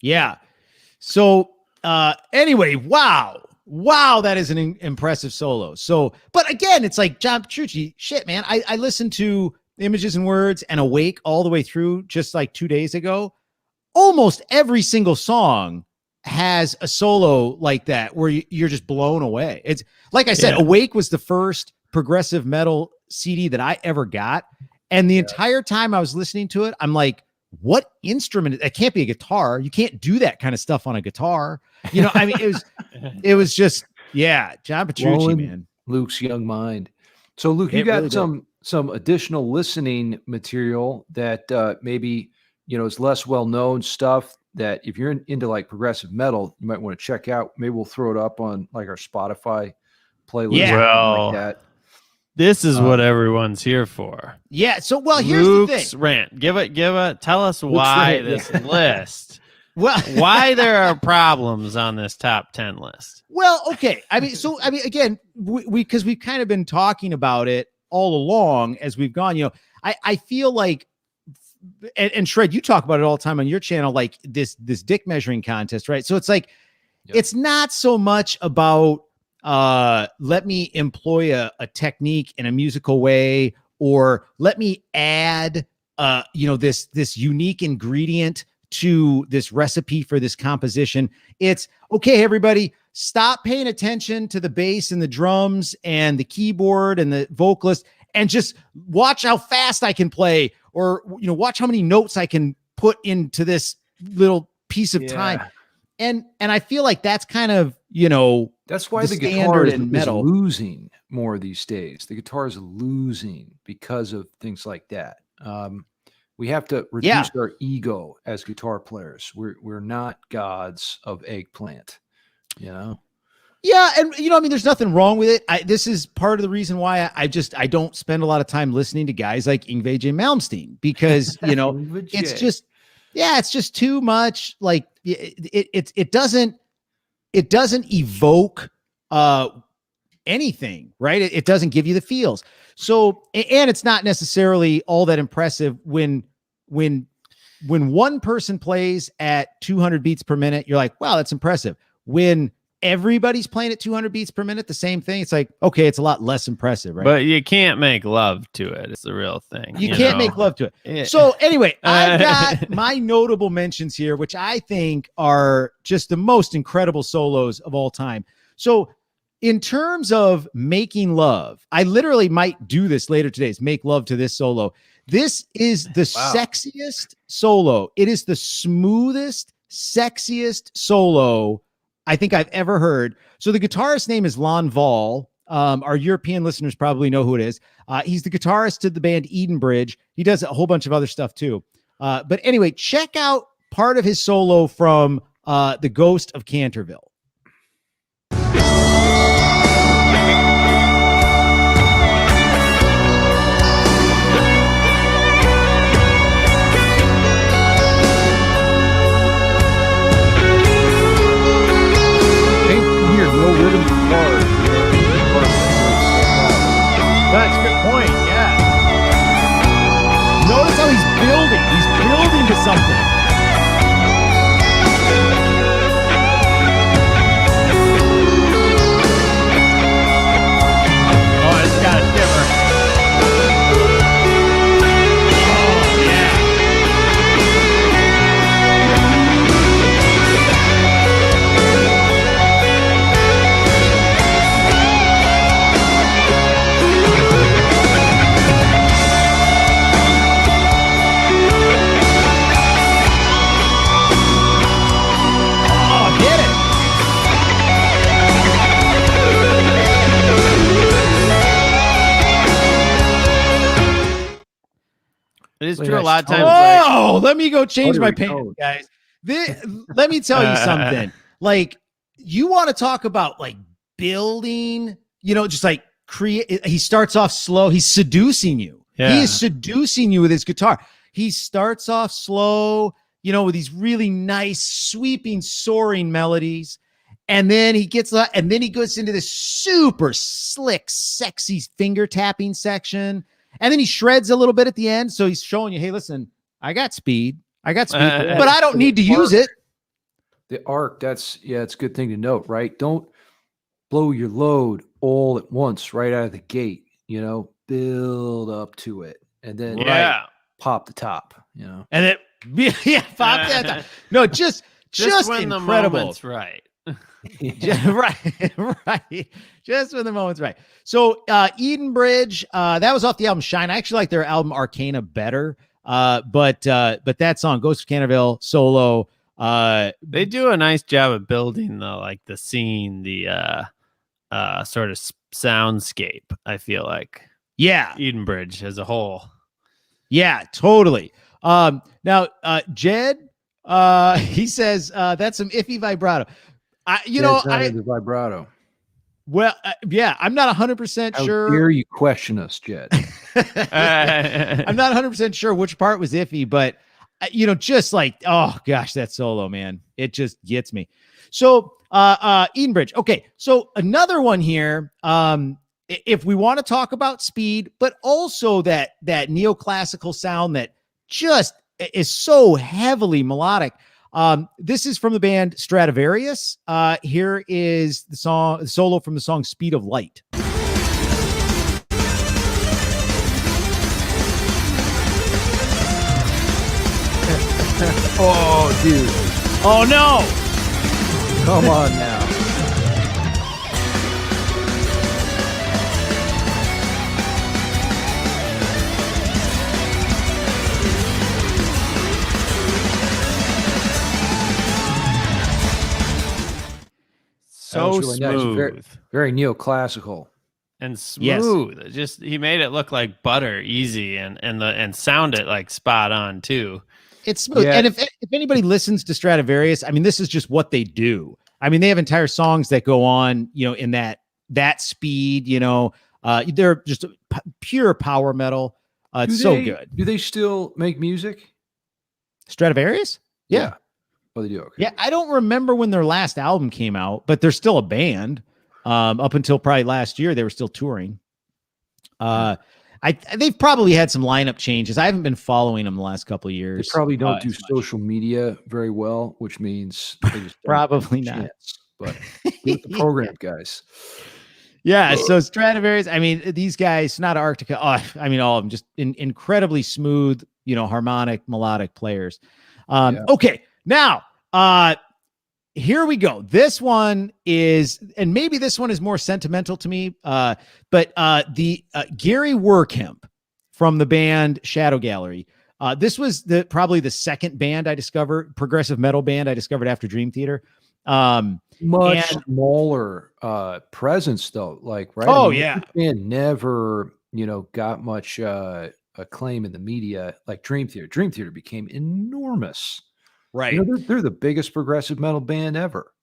Yeah. So anyway, wow, that is an impressive solo. So, but again, it's like John Petrucci, shit, man. I listened to Images and Words and Awake all the way through just like 2 days ago. Almost every single song has a solo like that where you're just blown away. It's like I said, Awake was the first progressive metal CD that I ever got. And the entire time I was listening to it, I'm like, what instrument? It can't be a guitar. You can't do that kind of stuff on a guitar. I mean, it was just, John Petrucci, man. Luke's young mind. So Luke, you got really some additional listening material that maybe, is less well-known stuff that if you're into like progressive metal, you might want to check out. Maybe we'll throw it up on like our Spotify playlist. Yeah. Well, like that. This is what everyone's here for. Yeah. So, here's Luke's the thing. Rant. Tell us why this list. Well, why there are problems on this top 10 list. Well, okay. I mean, again, because we've kind of been talking about it all along as we've gone, I feel like and Shred, you talk about it all the time on your channel, like this dick measuring contest, right? So it's like, it's not so much about let me employ a technique in a musical way, or let me add this unique ingredient to this recipe for this composition. It's okay, everybody, stop paying attention to the bass and the drums and the keyboard and the vocalist, and just watch how fast I can play, or watch how many notes I can put into this little piece of time. And I feel like that's kind of, that's why the guitar standard is in metal. losing more these days. The guitar is losing because of things like that. We have to reduce our ego as guitar players. We're not gods of eggplant, Yeah. And there's nothing wrong with it. This is part of the reason why I don't spend a lot of time listening to guys like Yngwie J. Malmsteen, because, it's just too much. Like it doesn't evoke anything, right? It doesn't give you the feels. So, and it's not necessarily all that impressive when one person plays at 200 beats per minute, you're like, wow, that's impressive. When everybody's playing at 200 beats per minute, the same thing, it's like, okay, it's a lot less impressive, right? But you can't make love to it. It's the real thing. You can't make love to it. Yeah. So anyway, I've got my notable mentions here, which I think are just the most incredible solos of all time. So in terms of making love, I literally might do this later today, is make love to this solo. This is the sexiest solo. It is the smoothest, sexiest solo I think I've ever heard. So the guitarist's name is Lon Vol. Our European listeners probably know who it is. He's the guitarist to the band Eden Bridge. He does a whole bunch of other stuff too. But anyway, check out part of his solo from The Ghost of Canterville. That's a good point. Yeah. Notice how he's building. He's building to something. Oh, it's got a shiver. Oh, yeah. It is true. A lot of times. Let me go change my pants, guys. Let me tell you something. Like, you want to talk about like building, just like create. He starts off slow. He's seducing you. Yeah. He is seducing you with his guitar. He starts off slow, with these really nice, sweeping, soaring melodies. And then he gets and then he goes into this super slick, sexy finger tapping section. And then he shreds a little bit at the end. So he's showing you, hey, listen, I got speed, but I don't need to use it. The arc, it's a good thing to note, right? Don't blow your load all at once, right out of the gate, build up to it. And then pop the top, And then, pop that top. No, just when incredible. The moment's right. right. Just when the moment's right. So Eden Bridge, that was off the album Shine. I actually like their album Arcana better. But that song, Ghost of Canterville solo, they do a nice job of building the scene, the sort of soundscape, I feel like. Yeah. Eden Bridge as a whole. Yeah, totally. Now Jed, he says that's some iffy vibrato. The vibrato. Well, I'm not 100% sure. How dare you question us, Jed? I'm not 100% sure which part was iffy, but just like, oh gosh, that solo, man, it just gets me. So, Eden Bridge. Okay, so another one here. If we want to talk about speed, but also that neoclassical sound that just is so heavily melodic. This is from the band Stradivarius. Here is the solo from the song Speed of Light. Oh, dude. Oh no! Come on now. So Really nice. smooth Very neoclassical. and smooth. It just he made it look like butter, easy, and sound it like spot on too. It's smooth. Yeah. And if anybody listens to Stradivarius, I mean, this is just what they do. I mean, they have entire songs that go on, in that speed, they're just pure power metal. It's so good. Do they still make music? Stradivarius? Yeah. Oh, they do. Okay. Yeah. I don't remember when their last album came out, but they're still a band. Up until probably last year, they were still touring. They've probably had some lineup changes. I haven't been following them the last couple of They years. probably don't do as much. social media very well, which means they just don't Probably have a not. chance. But get the program, guys. Yeah, so Stradivarius, I mean, these guys, Sonata Arctica, I mean, all of them just incredibly smooth, harmonic, melodic players. Yeah. Okay, now, here we go. This one is, and maybe this one is more sentimental to me, but the Gary Werkemp from the band Shadow Gallery. This was probably the second band I discovered, progressive metal band I discovered after Dream Theater. Much smaller presence though, like right. Oh, I mean, yeah. this band never, got much acclaim in the media like Dream Theater. Dream Theater became enormous. Right. They're the biggest progressive metal band ever.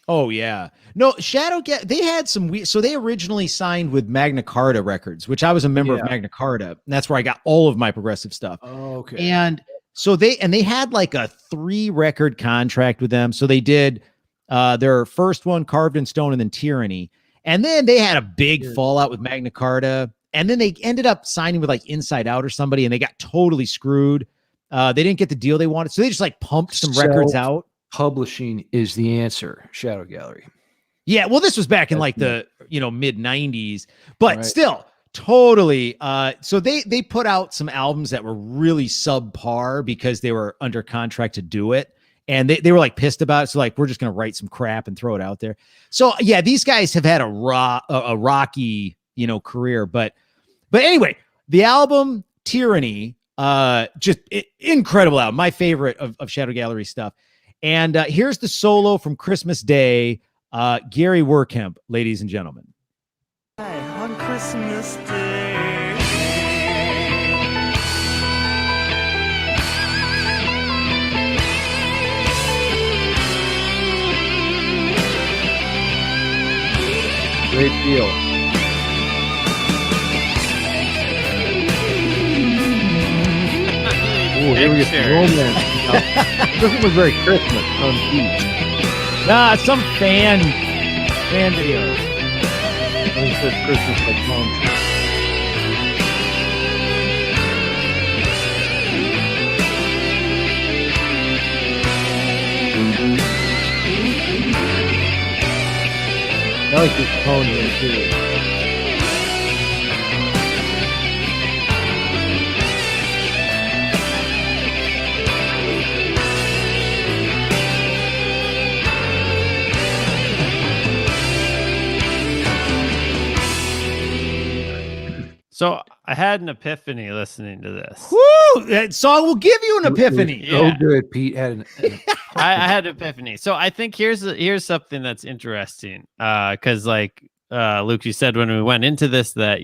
Oh yeah. No, they had some weird, so they originally signed with Magna Carta Records, which I was a member of Magna Carta, and that's where I got all of my progressive stuff. Oh, okay. And so they had like a 3-record contract with them. So they did their first one, Carved in Stone, and then Tyranny. And then they had a big fallout with Magna Carta. And then they ended up signing with like Inside Out or somebody, and they got totally screwed. They didn't get the deal they wanted. So they just like pumped some records out. Publishing is the answer. Shadow Gallery. Yeah. Well, this was back in like the, mid 90s, but still totally. So they put out some albums that were really subpar because they were under contract to do it. And they were like pissed about it. So like, we're just going to write some crap and throw it out there. So yeah, these guys have had a rocky, career, but anyway, the album Tyranny, just incredible album. My favorite of Shadow Gallery stuff. And here's the solo from Christmas Day, Gary Werkemp, ladies and gentlemen. On Christmas Day. Great deal. Oh, here we get the romance. Doesn't look very Christmas on beach. Nah, some fan video. I think it says Christmas like Mom. I like this tone here too. So I had an epiphany listening to this. Woo! That song will give you an epiphany. So Yeah. good, Pete. Had an I had an epiphany. So I think here's something that's interesting. Because like Luke, you said when we went into this that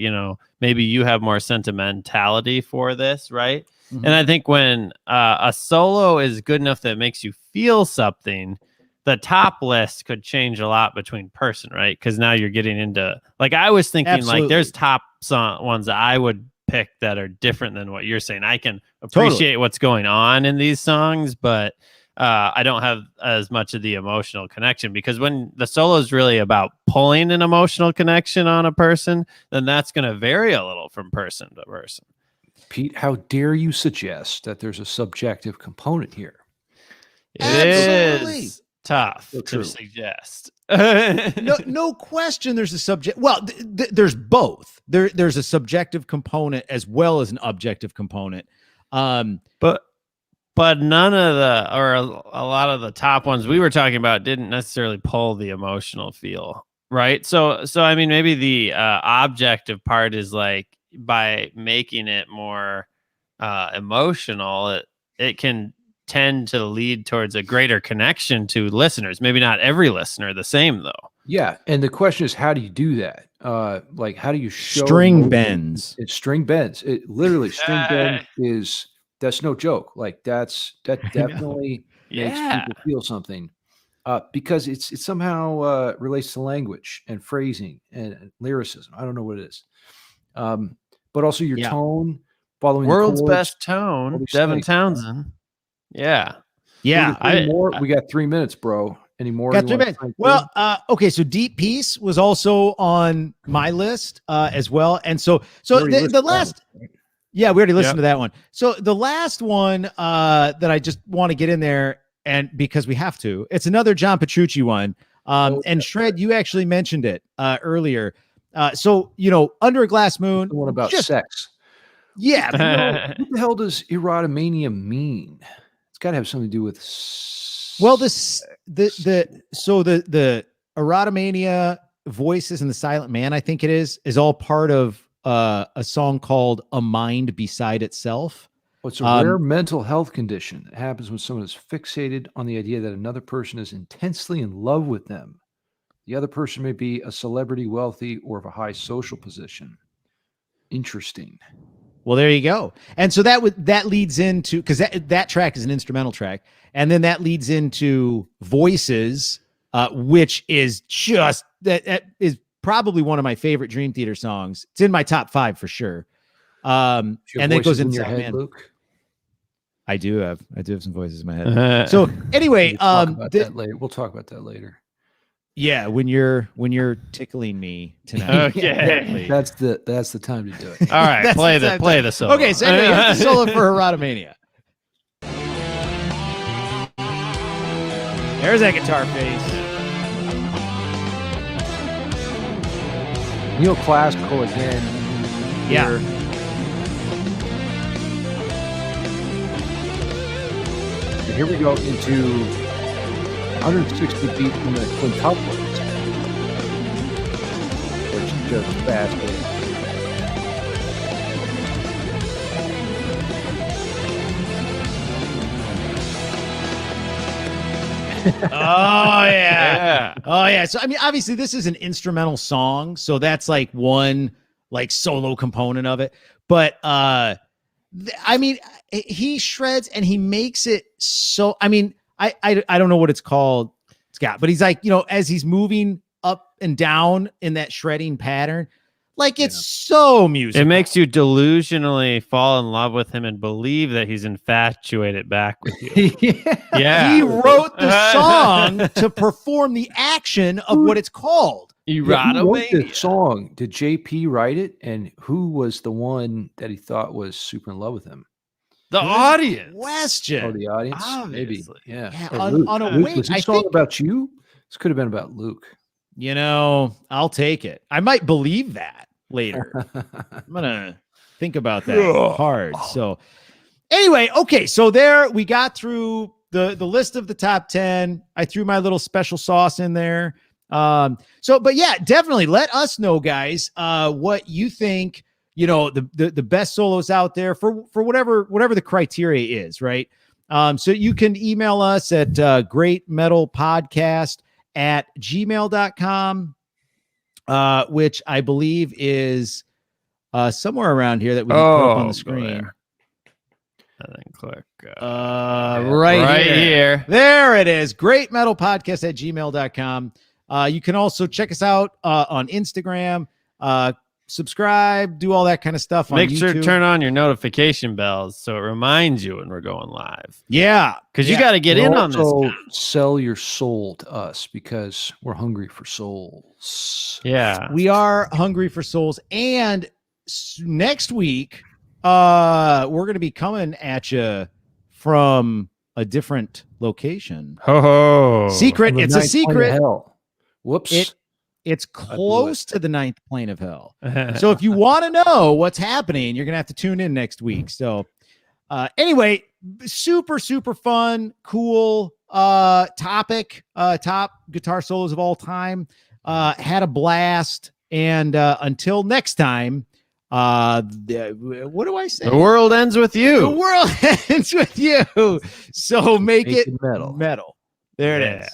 maybe you have more sentimentality for this, right? Mhm. And I think when a solo is good enough that it makes you feel something, the top list could change a lot between person, right? Because now you're getting into like I was thinking Absolutely. like there's top ones that I would pick that are different than what you're saying. I can appreciate what's going on in these songs, but I don't have as much of the emotional connection because when the solo is really about pulling an emotional connection on a person, then that's going to vary a little from person to person. Pete, how dare you suggest that there's a subjective component here? It Absolutely. is tough So to true. suggest. No question. There's a subject. Well, there's both. There's a subjective component as well as an objective component. but none of the, or a lot of the top ones we were talking about didn't necessarily pull the emotional feel, right? So I mean, maybe the objective part is like by making it more emotional, it can tend to lead towards a greater connection to listeners. Maybe not every listener the same though. Yeah, and the question is, how do you do that? Like, how do you show String emotion? bends. It's string bends. It literally string bend is that's no joke. Like that definitely makes Yeah. people feel something because it somehow relates to language and phrasing and lyricism. I don't know what it is, but also your Yeah. tone, following World's the chords, best all tone, these Devin things. Townsend. Yeah. Yeah. We got 3 minutes, bro. Any more? Got you 3 wanna minutes. crank Well, okay. So Deep Peace was also on my list as well. And so We already the listed that last, one, right? yeah, we already listened Yep. to that one. So the last one that I just want to get in there, and because we have to, it's another John Petrucci one. And Shred, you actually mentioned it earlier. So, Under a Glass Moon. The one about just- sex. Yeah. What the hell does erotomania mean? It's got to have something to do with. Well, the erotomania voices and the silent man, I think it is all part of a song called A Mind Beside Itself. Well, it's a rare mental health condition that happens when someone is fixated on the idea that another person is intensely in love with them. The other person may be a celebrity, wealthy, or of a high social position. Interesting. Well, there you go. And so that leads into, because that track is an instrumental track, and then that leads into Voices, which is just that is probably one of my favorite Dream Theater songs. It's in my top 5 for sure. And then it goes in into your head, Man. Luke. I do have some voices in my head. So anyway, We'll talk about that later. We'll talk about that later. Yeah, when you're tickling me tonight. Okay. That's the time to do it. All right. play the solo. Okay, so anyway, here's the solo for Erotomania. There's that guitar face. Neoclassical again. Yeah. Here. And here we go into 160 beat from the quintuplets, which is just fascinating. Oh yeah. Oh yeah. So I mean, obviously this is an instrumental song, so that's like one like solo component of it. But I mean, he shreds and he makes it so. I mean, I don't know what it's called, Scott, but he's like, as he's moving up and down in that shredding pattern, like it's so musical. It makes you delusionally fall in love with him and believe that he's infatuated back with you. Yeah. He wrote the song to perform the action of what it's called. Who wrote the song? Did JP write it? And who was the one that he thought was super in love with him? The audience. Question. Oh, the audience? Obviously. Maybe. Yeah. Yeah, Or on- Luke. on a Luke, wing, was this I song think- about you? This could have been about Luke. I'll take it. I might believe that later. I'm gonna think about that hard. So anyway, okay. So there we got through the list of the top 10. I threw my little special sauce in there. But yeah, definitely let us know, guys, what you think, the best solos out there for whatever the criteria is, right? So you can email us at greatmetalpodcast@gmail.com, which I believe is somewhere around here that we can put up on the screen. I think click Right here. There it is. Greatmetalpodcast@gmail.com. You can also check us out on Instagram, subscribe, do all that kind of stuff on Make YouTube. sure to turn on your notification bells so it reminds you when we're going live. Yeah. Because you got to get in on this. Also, sell your soul to us because we're hungry for souls. Yeah. We are hungry for souls. And next week, we're gonna be coming at you from a different location. Ho ho. Secret. On the It's a ninth plane of secret. hell. Whoops. It's blew close it. to the 9th plane of hell. So if you want to know what's happening, you're gonna have to tune in next week. So anyway, super fun, cool topic. Top guitar solos of all time. Had a blast, and until next time, what do I say? The world ends with The you. world ends with you. So make Make it it metal. metal. There it is.